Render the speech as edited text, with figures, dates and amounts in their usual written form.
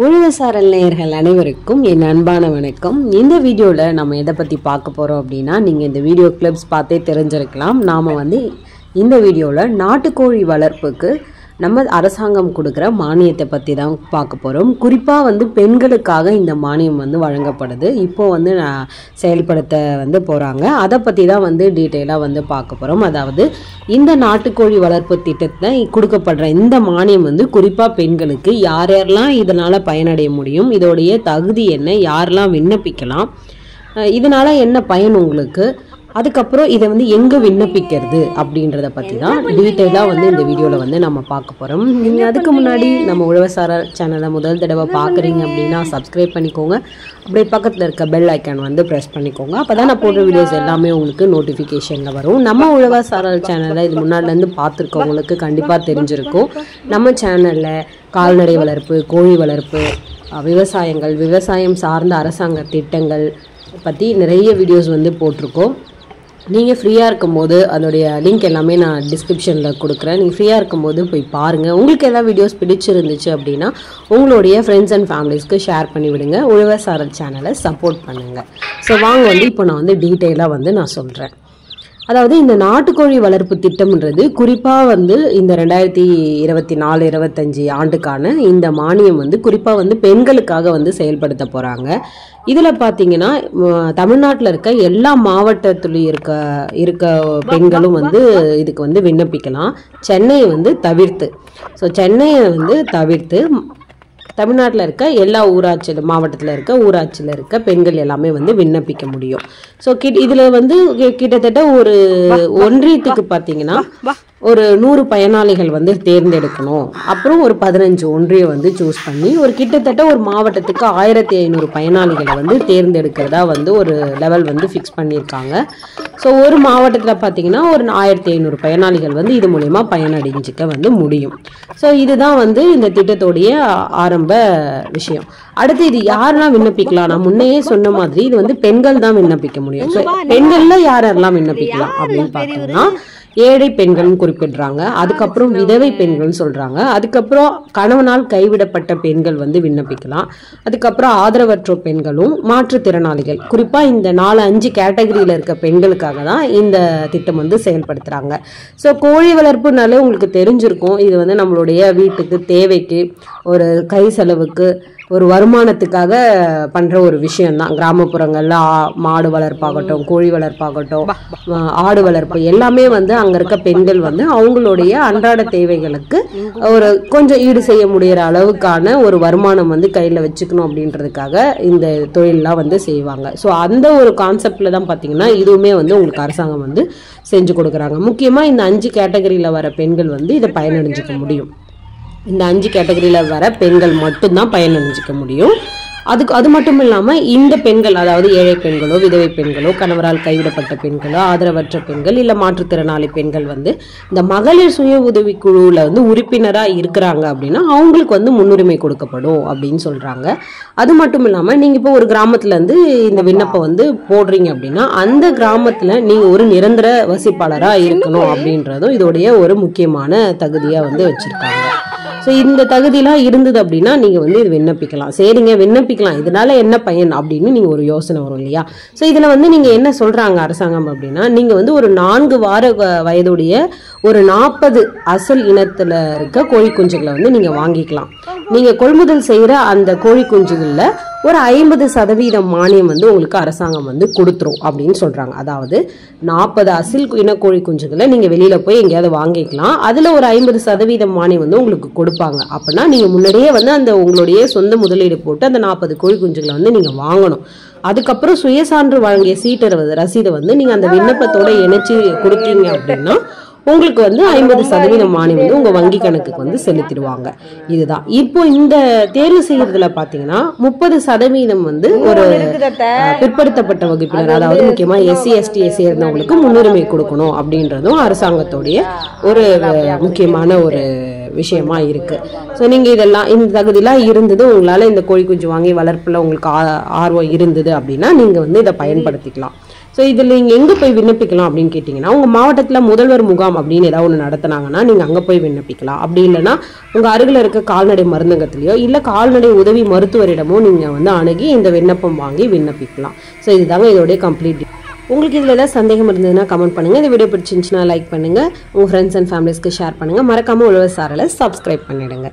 உழவசாரல் நேயர்கள் அனைவருக்கும் என் அன்பான வணக்கம். இந்த வீடியோவில் நம்ம எதை பற்றி பார்க்க போகிறோம் அப்படின்னா, நீங்கள் இந்த வீடியோ கிளிப்ஸ் பார்த்தே தெரிஞ்சிருக்கலாம். நாம் இந்த வீடியோவில் நாட்டுக்கோழி வளர்ப்புக்கு நம்ம அரசாங்கம் கொடுக்குற மானியத்தை பற்றி தான் பார்க்க போகிறோம். குறிப்பாக பெண்களுக்காக இந்த மானியம் வழங்கப்படுது. இப்போது செயல்படுத்த போகிறாங்க. அதை பற்றி தான் டீட்டெயிலாக பார்க்க போகிறோம். அதாவது இந்த நாட்டுக்கோழி வளர்ப்பு திட்டத்தை கொடுக்கப்படுற இந்த மானியம் குறிப்பாக பெண்களுக்கு யாரெல்லாம் இதனால் பயனடைய முடியும், இதோடைய தகுதி என்ன, யாரெல்லாம் விண்ணப்பிக்கலாம், இதனால் என்ன பயன் உங்களுக்கு, அதுக்கப்புறம் இதை எங்கே விண்ணப்பிக்கிறது அப்படின்றத பற்றி தான் டீட்டெயிலாக இந்த வீடியோவில் நம்ம பார்க்க போகிறோம். நீங்கள் அதுக்கு முன்னாடி நம்ம உழவசார சேனலை முதல் தடவை பார்க்குறீங்க அப்படின்னா சப்ஸ்கிரைப் பண்ணிக்கோங்க. அப்படியே பக்கத்தில் இருக்க பெல் ஐக்கான் ப்ரெஸ் பண்ணிக்கோங்க. அப்போ தான் நான் போடுற வீடியோஸ் எல்லாமே உங்களுக்கு நோட்டிஃபிகேஷனில் வரும். நம்ம உழவசார சேனலை இது முன்னாடிலேருந்து பார்த்துருக்கவங்களுக்கு கண்டிப்பாக தெரிஞ்சிருக்கும். நம்ம சேனலில் கால்நடை வளர்ப்பு, கோழி வளர்ப்பு, விவசாயம் சார்ந்த அரசாங்க திட்டங்கள் பற்றி நிறைய வீடியோஸ் போட்டிருக்கோம். நீங்கள் ஃப்ரீயாக இருக்கும்போது அதோடைய லிங்க் எல்லாமே நான் டிஸ்கிரிப்ஷனில் கொடுக்குறேன். நீங்கள் ஃப்ரீயாக இருக்கும்போது போய் பாருங்கள். உங்களுக்கு எல்லாம் வீடியோஸ் பிடிச்சிருந்துச்சு அப்படின்னா உங்களுடைய ஃப்ரெண்ட்ஸ் அண்ட் ஃபேமிலிஸ்க்கு ஷேர் பண்ணி விடுங்க. உழவசாரல் சேனலை சப்போர்ட் பண்ணுங்கள். ஸோ வாங்க இப்போ நான் டீட்டெயிலாக நான் சொல்கிறேன். அதாவது இந்த நாட்டுக்கோழி வளர்ப்பு திட்டம்ன்றது குறிப்பாக இந்த 2024-25 ஆண்டுக்கான இந்த மானியம் குறிப்பாக பெண்களுக்காக செயல்படுத்த போகிறாங்க. இதில் பார்த்தீங்கன்னா தமிழ்நாட்டில் இருக்க எல்லா மாவட்டத்திலும் இருக்க பெண்களும் இதுக்கு விண்ணப்பிக்கலாம். சென்னையை தவிர்த்து. ஸோ சென்னையை தவிர்த்து தமிழ்நாட்டில் இருக்க எல்லா மாவட்டத்தில் இருக்க ஊராட்சியில் இருக்க பெண்கள் எல்லாமே விண்ணப்பிக்க முடியும். ஸோ இதில் கிட்டத்தட்ட ஒரு ஒன்றியத்துக்கு பார்த்தீங்கன்னா ஒரு 100 பயனாளிகள் தேர்ந்தெடுக்கணும். அப்புறம் ஒரு 15 ஒன்றியம் சூஸ் பண்ணி கிட்டத்தட்ட ஒரு மாவட்டத்துக்கு 1500 பயனாளிகளை தேர்ந்தெடுக்கிறதா ஒரு லெவல் ஃபிக்ஸ் பண்ணியிருக்காங்க. ஸோ ஒரு மாவட்டத்தில் பார்த்தீங்கன்னா ஒரு 1500 பயனாளிகள் இது மூலயமா பயனடைஞ்சிக்க முடியும். ஸோ இதுதான் இந்த திட்டத்தோடைய ஆரம்ப விஷயம். அடுத்து இது யாரெல்லாம் விண்ணப்பிக்கலாம்? நான் முன்னையே சொன்ன மாதிரி இது பெண்கள் தான் விண்ணப்பிக்க முடியும். ஸோ பெண்கள்ல யாரெல்லாம் விண்ணப்பிக்கலாம் அப்படின்னு பார்த்தோம்னா ஏழை பெண்கள் குறிப்பிடுறாங்க. அதுக்கப்புறம் விதவை பெண்கள் சொல்றாங்க. அதுக்கப்புறம் கணவனால் கைவிடப்பட்ட பெண்கள் விண்ணப்பிக்கலாம். அதுக்கப்புறம் ஆதரவற்ற பெண்களும் மாற்றுத்திறனாளிகள். குறிப்பா இந்த 4-5 கேட்டகரியில இருக்க பெண்களுக்காக தான் இந்த திட்டம் செயல்படுத்துறாங்க. ஸோ கோழி வளர்ப்புனாலே உங்களுக்கு தெரிஞ்சிருக்கும். இது நம்மளுடைய வீட்டுக்கு தேவைக்கு, ஒரு கை செலவுக்கு, ஒரு வருமானத்துக்காக பண்ற ஒரு விஷயம்தான். கிராமப்புறங்கள்ல மாடு வளர்ப்பாகட்டும், கோழி வளர்ப்பாகட்டும், ஆடு வளர்ப்பு எல்லாமே அங்க இருக்க பெண்கள் அவங்களுடைய அன்றாட தேவைகளுக்கு ஒரு கொஞ்சம் ஈடு செய்ய முடியற அளவுக்கான ஒரு வருமானம் கையில வச்சுக்கணும் அப்படின்றதுக்காக இந்த தொழிலெல்லாம் செய்வாங்க. ஸோ அந்த ஒரு கான்செப்ட்ல தான் பாத்தீங்கன்னா இதுவுமே உங்களுக்கு அரசாங்கம் செஞ்சு கொடுக்குறாங்க. முக்கியமா இந்த 5 கேட்டகரியில வர பெண்கள் இதை பயனடைஞ்சிக்க முடியும். இந்த 5 கேட்டகரியில் வர பெண்கள் மட்டும்தான் பயனடைஞ்சிக்க முடியும். அது மட்டும் இல்லாமல் இந்த பெண்கள், அதாவது ஏழை பெண்களோ, விதவை பெண்களோ, கணவரால் கைவிடப்பட்ட பெண்களோ, ஆதரவற்ற பெண்கள், இல்லை மாற்றுத்திறனாளி பெண்கள் இந்த மகளிர் சுய உதவி குழுவில் உறுப்பினராக இருக்கிறாங்க அப்படின்னா அவங்களுக்கு முன்னுரிமை கொடுக்கப்படும் அப்படின்னு சொல்கிறாங்க. அது மட்டும் இல்லாமல் நீங்கள் இப்போ ஒரு கிராமத்துலேருந்து இந்த விண்ணப்பம் போடுறீங்க அப்படின்னா அந்த கிராமத்தில் நீங்கள் ஒரு நிரந்தர வசிப்பாளராக இருக்கணும் அப்படின்றதும் இதோடைய ஒரு முக்கியமான தகுதியாக வச்சுருக்காங்க. ஸோ இந்த தகுதியெலாம் இருந்தது அப்படின்னா நீங்கள் இது விண்ணப்பிக்கலாம். சரிங்க, விண்ணப்பிக்கலாம், இதனால என்ன பயன் அப்படின்னு நீங்கள் ஒரு யோசனை வரும் இல்லையா? ஸோ இதில் நீங்கள் என்ன சொல்கிறாங்க அரசாங்கம் அப்படின்னா, நீங்கள் ஒரு 4 வார வயதுடைய ஒரு 40 அசல் இனத்தில் இருக்க கோழி குஞ்சுகளை நீங்கள் வாங்கிக்கலாம். நீங்கள் கொள்முதல் செய்கிற அந்த கோழி குஞ்சுகளில் ஒரு 50% மானியம் உங்களுக்கு அரசாங்கம் கொடுத்துரும் அப்படின்னு சொல்றாங்க. அதாவது 40 அசில் இனக்கோழி குஞ்சுகளை நீங்க வெளியில போய் எங்கேயாவது வாங்கிக்கலாம். அதுல ஒரு 50% மானியம் உங்களுக்கு கொடுப்பாங்க. அப்படின்னா நீங்க முன்னாடியே அந்த உங்களுடைய சொந்த முதலீடு போட்டு அந்த 40 கோழி குஞ்சுகளை நீங்க வாங்கணும். அதுக்கப்புறம் சுயசான்று வழங்கிய சீட்டர் ரசீதை நீங்க அந்த விண்ணப்பத்தோட இணைச்சு கொடுத்தீங்க அப்படின்னா உங்களுக்கு 50% மானியம் உங்க வங்கி கணக்குக்கு செலுத்திடுவாங்க. இதுதான் இப்போ இந்த தேர்வு செய்யறதுல பாத்தீங்கன்னா 30% ஒரு பிற்படுத்தப்பட்ட வகுப்பினர், அதாவது முக்கியமா SC ST சேர்ந்தவங்களுக்கு முன்னுரிமை கொடுக்கணும் அப்படின்றதும் அரசாங்கத்தோடைய ஒரு முக்கியமான ஒரு விஷயமா இருக்கு. ஸோ நீங்க இதெல்லாம் இந்த தகுதியெல்லாம் இருந்தது, உங்களால இந்த கோழி குஞ்சு வாங்கி வளர்ப்புல உங்களுக்கு ஆர்வம் இருந்தது அப்படின்னா நீங்க இதை பயன்படுத்திக்கலாம். ஸோ இதில் நீங்கள் எங்கே போய் விண்ணப்பிக்கலாம் அப்படின்னு கேட்டிங்கன்னா, உங்கள் மாவட்டத்தில் முதல்வர் முகாம் அப்படின்னு ஏதாவது ஒன்று நடத்துனாங்கன்னா நீங்கள் அங்கே போய் விண்ணப்பிக்கலாம். அப்படி இல்லைன்னா உங்கள் அருகில் இருக்க கால்நடை மருந்தகத்திலையோ இல்லை கால்நடை உதவி மருத்துவரிடமோ நீங்கள் வந்து அணுகி இந்த விண்ணப்பம் வாங்கி விண்ணப்பிக்கலாம். ஸோ இதுதாங்க இதோடைய கம்ப்ளீட். உங்களுக்கு இதில் ஏதாவது சந்தேகம் இருந்ததுன்னா கமெண்ட் பண்ணுங்கள். இந்த வீடியோ பிடிச்சிருந்துச்சுன்னா லைக் பண்ணுங்கள், உங்கள் ஃப்ரெண்ட்ஸ் அண்ட் ஃபேமிலிஸ்க்கு ஷேர் பண்ணுங்கள். மறக்காமல் உழவர் சாரலை சப்ஸ்கிரைப் பண்ணிடுங்க.